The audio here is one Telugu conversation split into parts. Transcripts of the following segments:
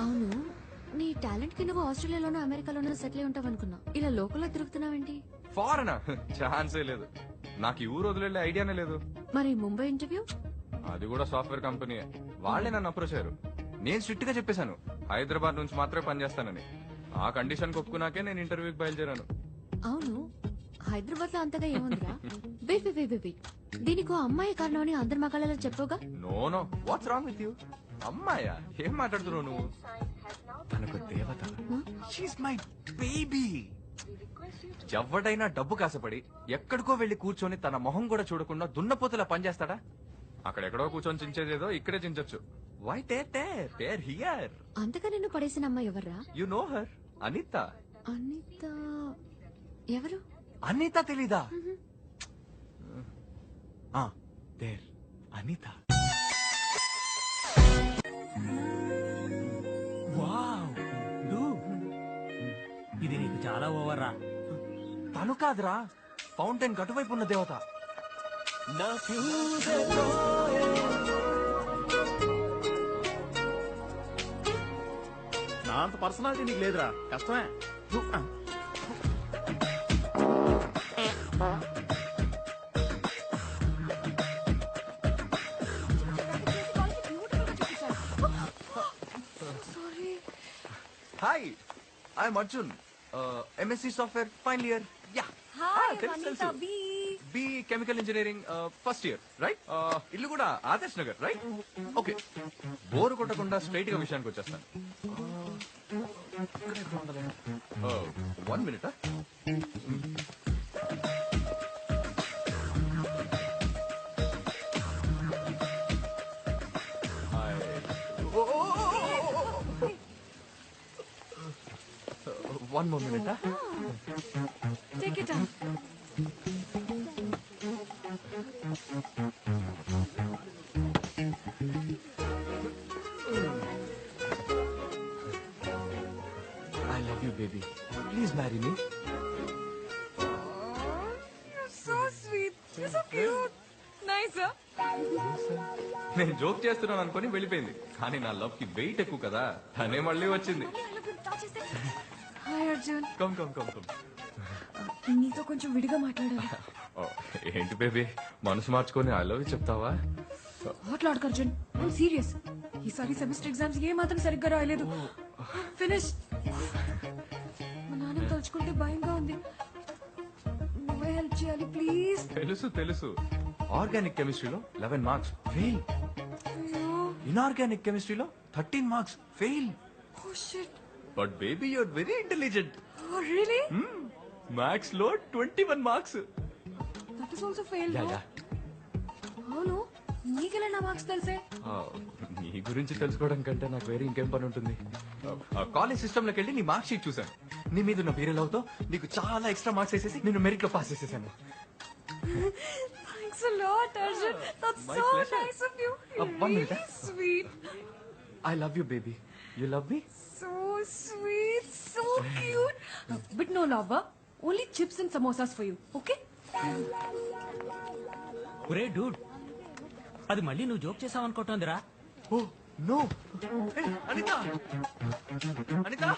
అవును, నీ టాలెంట్ కి నువ్వు ఆస్ట్రేలియాలోనో అమెరికాలోనో సెటిల్ అయి ఉంటావు అనుకున్నా. ఇలా లోకల్లో తిరుగుతున్నావేంటి? ఫారెనా? ఛాన్సే లేదు. నాకు ఈ ఊరు వదిలే ఐడియానే లేదు. మరి ముంబై ఇంటర్వ్యూ? అది కూడా సాఫ్ట్వేర్ కంపెనీ. వాళ్ళే నన్ను అప్రోచ్ అయ్యారు. నేను స్ట్రిక్ట్ గా చెప్పేశాను హైదరాబాద్ నుంచి మాత్రమే పనిచేస్తానని. ఆ కండిషన్ ఒప్పుకున్నాకే నేను ఇంటర్వ్యూకి బయలుదేరాను. అవును, హైదరాబాద్ లో అంతగా ఏముందిరా? వెయిట్ వెయిట్ వెయిట్ వెయిట్, దీనికి అమ్మాయి కారణం అని అందరి మగాళ్ళలో చెప్పోగా. No no, what's wrong with you? అమ్మాయా? ఏం మాట్లాడుతున్నావు నువ్వు? తనకు దేవత. She's my baby. ఎవడైనా డబ్బు కాసపడి ఎక్కడికో వెళ్లి కూర్చొని తన మొహం కూడా చూడకుండా దున్నపోతులా పనిచేస్తాడా? అక్కడెక్కడో కూర్చొని చించేదేదో ఇక్కడే చించొచ్చు. Why tear here? అంతగా నిన్ను పడేసిన అమ్మాయి ఎవర్రా? You know her, Anitha. Anitha ఎవరు? అనిత తెలీదా? దేర్ అనిత. వావ్ డూ, ఇది నీకు చాలా ఓవర్ రా. తను కాదురా, ఫౌంటైన్ గటువైపు ఉన్న దేవత. నా అంత పర్సనాలిటీ నీకు లేదురా, కష్టమే. Hi, I'm Arjun, MSc software final year. Yeah, B chemical engineering first year, right? ఇల్లు కూడా Adarsh Nagar, right? Okay, bore కొట్టకుండా స్ట్రైట్ గా విషయానికి వచ్చేస్తాను. 1 minute. One more minute. Take it up. I love you, baby. Please marry me. You're so sweet. You're so cute. Nice, huh? నేను జోక్ చేస్తున్నాను అనుకుని వెళ్ళిపోయింది, కానీ నా లవ్ కి వెయిట్ ఎక్కువ కదా, తనే మళ్ళీ వచ్చింది. Hi Arjun. Come come come come. నీతో కొంచెం విడిగా మాట్లాడాలి. ఏంటి బేబీ, మనసు మార్చుకొని ఐ లవ్ యూ చెప్తావా? మాట్లాడకు అర్జున్, ఐమ్ సీరియస్. ఈసారి సెమిస్టర్ ఎగ్జామ్స్ ఏ మాత్రం సరిగ్గా రాయలేదు. ఫినిష్. మా నాన్న తలుచుకుంటే భయంగా ఉంది. నువ్వే హెల్ప్ చేయాలి ప్లీజ్. తెలుసు తెలుసు, ఆర్గానిక్ కెమిస్ట్రీలో 11 మార్క్స్ ఫెయిల్, ఇన్ఆర్గానిక్ కెమిస్ట్రీలో 13 marks fail. Oh shit. But baby you're very intelligent. Oh really? Maths లో 21 marks. That is also fail. Yeah yeah. అవును, నీకెలా నా మార్క్స్ తెలిసే? నీ గురించి తెలుసుకోవడం కంటే నాకు వేరే ఇంకేం పని ఉంటుంది. కాలేజ్ సిస్టమ్ లోకి వెళ్ళి నీ మార్క్ షీట్ చూసాను. నీ మీద ఉన్న వేరే లవ్ తో నీకు చాలా ఎక్స్ట్రా మార్క్స్ వేసేసి నిన్ను మెరిట్ లో పాస్ చేసేసాను. Thanks a lot, Arjun. That's My so pleasure. nice of you. One Really minute. sweet. I love you, baby. You love me? So sweet, so cute. But no lover. Only chips and samosas for you, okay? ఒరే డూడ్, అది మళ్ళీ నువ్వు joke చేసావనుకుంటోందిరా. Oh no! Hey, Anita! Anita!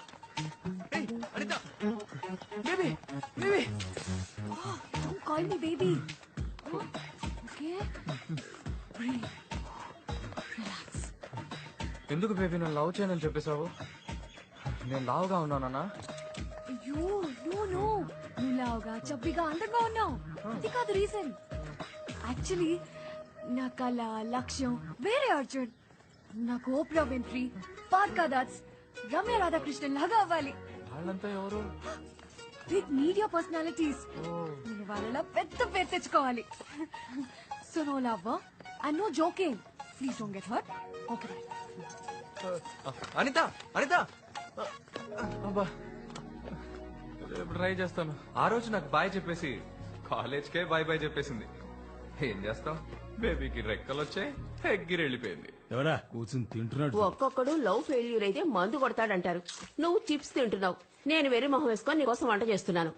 Hey, Anita! Baby, baby! Oh, don't call me baby. Oh, okay? Breathe. Relax. ఎందుకు బేబీ నన్ను లవ్ చేయనని చెప్పేశావు? నేను లావుగా ఉన్నానా? అయ్యో నో నో, నువ్వు లావుగా చబ్బిగా అందంగా ఉన్నావు, అది కాదు రీజన్. యాక్చువల్లీ నా కళ లక్ష్యం వేరే అర్జున్. నాకు ఓప్రా విన్ఫ్రీ, పార్కా దాట్స్, రమ్య రాధాకృష్ణన్ లాగా అవ్వాలి. వాళ్ళంతా ఎవరు? Big media personalities. నేను వాళ్ళలా పెద్ద పేరు తెచ్చుకోవాలి. So no love and no joking. Please don't get hurt. Okay bye. Anitha, Anitha! అబ్బా, రేపు ట్రై చేస్తాను. ఆ రోజు నాకు బాయ్ చెప్పేసి కాలేజ్కే బాయ్ బాయ్ చెప్పేసింది. ఏం చేస్తాం, బేబీకి రెక్కలు వచ్చాయి, ఎగ్గిరి వెళ్ళిపోయింది. ఎవరా కూర్చుని తింటున్నాడు? ఒక్కొక్కడు లవ్ ఫెయిల్యూర్ అయితే మందు కొడతాడంటారు. నువ్వు చిప్స్ తింటున్నావు, నేను వెర్రి మొహం వేసుకొని నీకోసం వంట చేస్తున్నాను.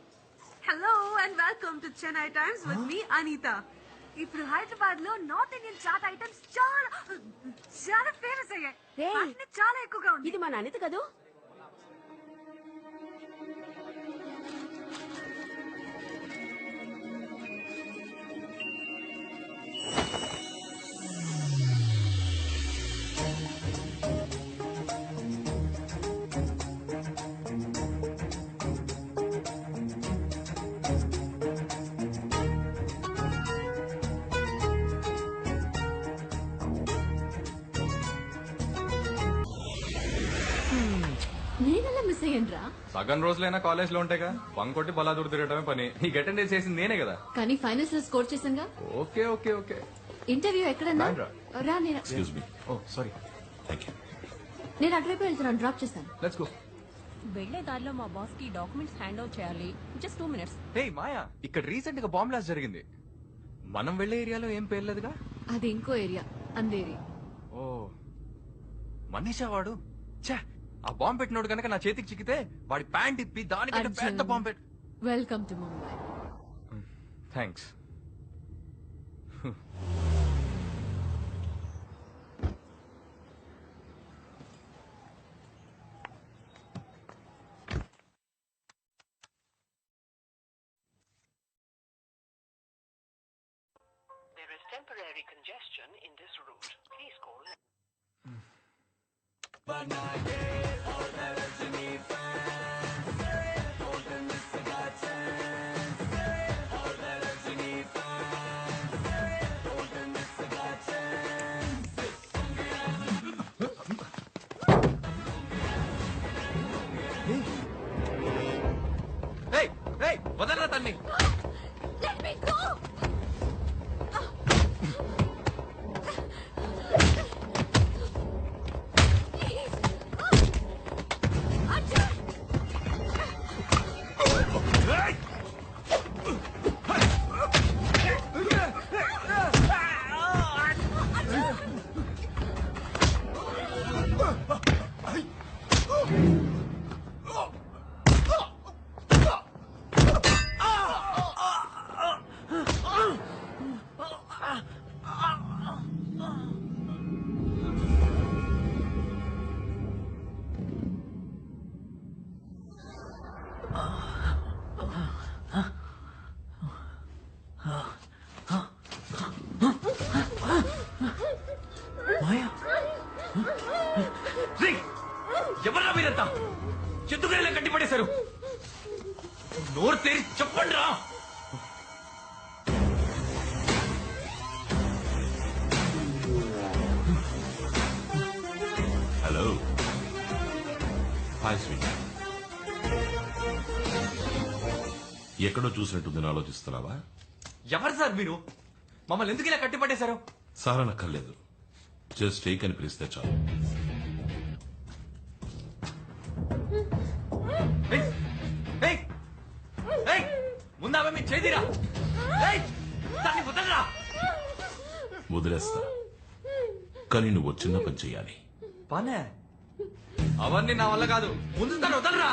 Hello and welcome to Chennai Times with me, Anita. ఇప్పుడు హైదరాబాద్ లో నార్త్ ఇండియన్ చాట్ ఐటమ్స్ చాలా చాలా ఫేమస్ అయ్యాయి. రేయ్, Brightness చాలా ఎక్కువగా ఉంది. ఇది మన అనిత కదూ? నేనెలా మిస్ అయ్యానురా? సగం రోజులైనా కాలేజ్ లో ఉంటాయిగా, బంకొట్టి బలాదూరు తిరగటమే పని. నీకు అటెండెన్స్ చేసింది నేనే కదా. కానీ ఫైనల్స్ లో స్కోర్ చేశానుగా. Okay okay okay. ఇంటర్వ్యూ ఎక్కడన్నా? రానురా. రా, నేను excuse me. Oh sorry. Thank you. నేను అటువైపు వెళ్తున్నాను, డ్రాప్ చేస్తాను. Let's go. వెళ్లే దారిలో మా బాస్ కి డాక్యుమెంట్స్ హ్యాండ్ ఓవర్ చేయాలి. Just 2 minutes. హే మాయా, ఇక్కడ రీసెంట్ గా బాంబ్ బ్లాస్ట్ జరిగింది. మనం వెళ్లే ఏరియాలో ఏం పేర్లేదుగా. అది ఇంకో ఏరియా, అందేరి. ఓ మనీషా వాడు. ఛే, ఆ బాంబ్ పెట్టినోడు కనుక నా చేతికి చిక్కితే వాడి ప్యాంట్ ఇప్పి దానికంటే పెద్ద బాంబ్ పెట్టి. Welcome to Mumbai. Thanks. There is temporary congestion in this route. Please call. ఏయ్ ఏయ్, వదలరా తన్ని. Let me go! ఎవరా మీరంతా? చెట్టుగా కట్టి పడేశారు. నోరు తెరి చెప్పండి రా. హలో. Hi sweet. ఎక్కడో చూసినట్టుంది ఆలోచిస్తున్నావా? ఎవరు సార్ మీరు? మమ్మల్ని ఎందుకు ఇలా కట్టి పడేశారు? సారా నక్కర్లేదు, జస్ట్ టేక్ అని పిలిస్తే చాలు. ఏయ్, ఏయ్, ఏయ్, ముందామె మీ చేదిరా. ఏయ్, దాన్ని వదలరా. వదిలేస్తా, కానీ నువ్వు చిన్న పని చెయ్యాలి. పనే అవన్నీ నా వల్ల కాదు. ముందు దాన్ని వదలరా.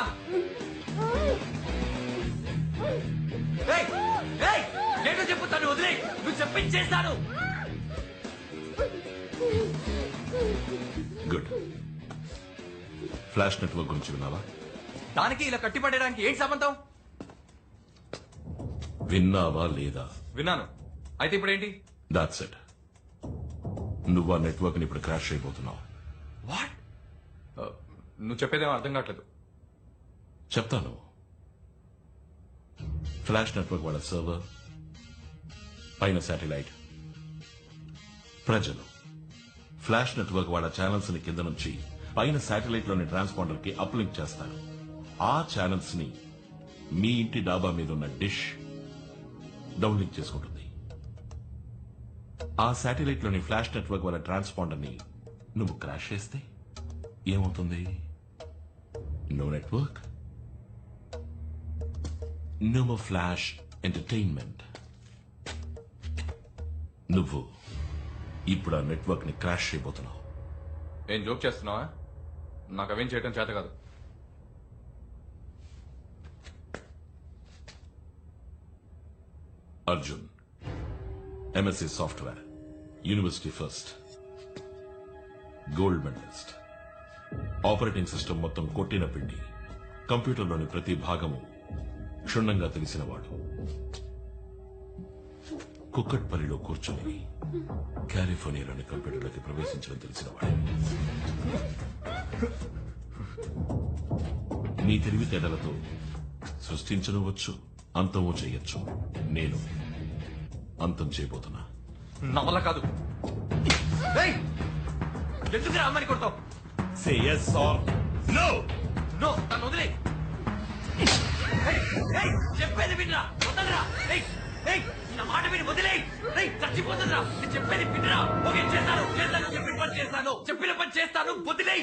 ఏయ్, ఏయ్, ఏంటో చెప్పు, తను వదిలే. నువ్వు చెప్పించేస్తాను. గుడ్. ఫ్లాష్ నెట్వర్క్ గురించి విన్నావా? దానికి ఇలా కట్టి పడేయడానికి ఏంటి సంబంధం? విన్నావా లేదా? విన్నాను. అయితే ఇప్పుడు ఏంటి? That's it. నువ్వు ఆ నెట్వర్క్ ని ఇప్పుడు క్రాష్ అయిపోతున్నావు. వాట్? నువ్వు చెప్పేదేమో అర్థం కావట్లేదు. చెప్తాను. ఫ్లాష్ నెట్వర్క్ వాళ్ళ సర్వర్, పైన శాటిలైట్, ప్రజలు ఫ్లాష్ నెట్వర్క్ వాళ్ళ ఛానల్స్ ని కింద నుంచి పైన శాటిలైట్ లోని ట్రాన్స్పాండర్ కి అప్లింక్ చేస్తారు. ఆ ఛానల్స్ ని మీ ఇంటి డాబా మీద ఉన్న డిష్ డౌన్లింక్ చేసుకుంటుంది. ఆ శాటిలైట్ లోని ఫ్లాష్ నెట్వర్క్ వాళ్ళ ట్రాన్స్పాండర్ ని నువ్వు క్రాష్ చేస్తే ఏమవుతుంది? No network, no more flash entertainment. నువ్వు ఇప్పుడు ఆ నెట్వర్క్ ని క్రాష్ చేయబోతున్నావు. ఏం జోక్ చేస్తున్నావా? నాకు అవేం చేయడం చేత కాదు. Arjun, MSc software, university first, gold medalist. Operating system మొత్తం కొట్టిన పిండి, కంప్యూటర్లోని ప్రతి భాగము క్షుణ్ణంగా తెలిసినవాడు, కుక్కట్పల్లిలో కూర్చొని కాలిఫోర్నియాలోని కంప్యూటర్లోకి ప్రవేశించడం తెలిసినవాడు. నీ తెలివితేటలతో సృష్టించనవచ్చు, అంతమో చేయొచ్చు. నేను అంతం చేయబోతున్నా. నా వల్ల కాదు. ఏయ్! ఎందుకురా అమ్మని కొడతావు? Say yes or no. No, నన్ను వదిలే. చెప్పేది వినరా, వదలరా. నా మాట విని వదిలే. చచ్చిపోతుందిరా. నేను చెప్పేది వినరా. ఓకే, చేస్తాను, చెప్పిన పని చేస్తాను, చెప్పిన పని చేస్తాను, వదిలే.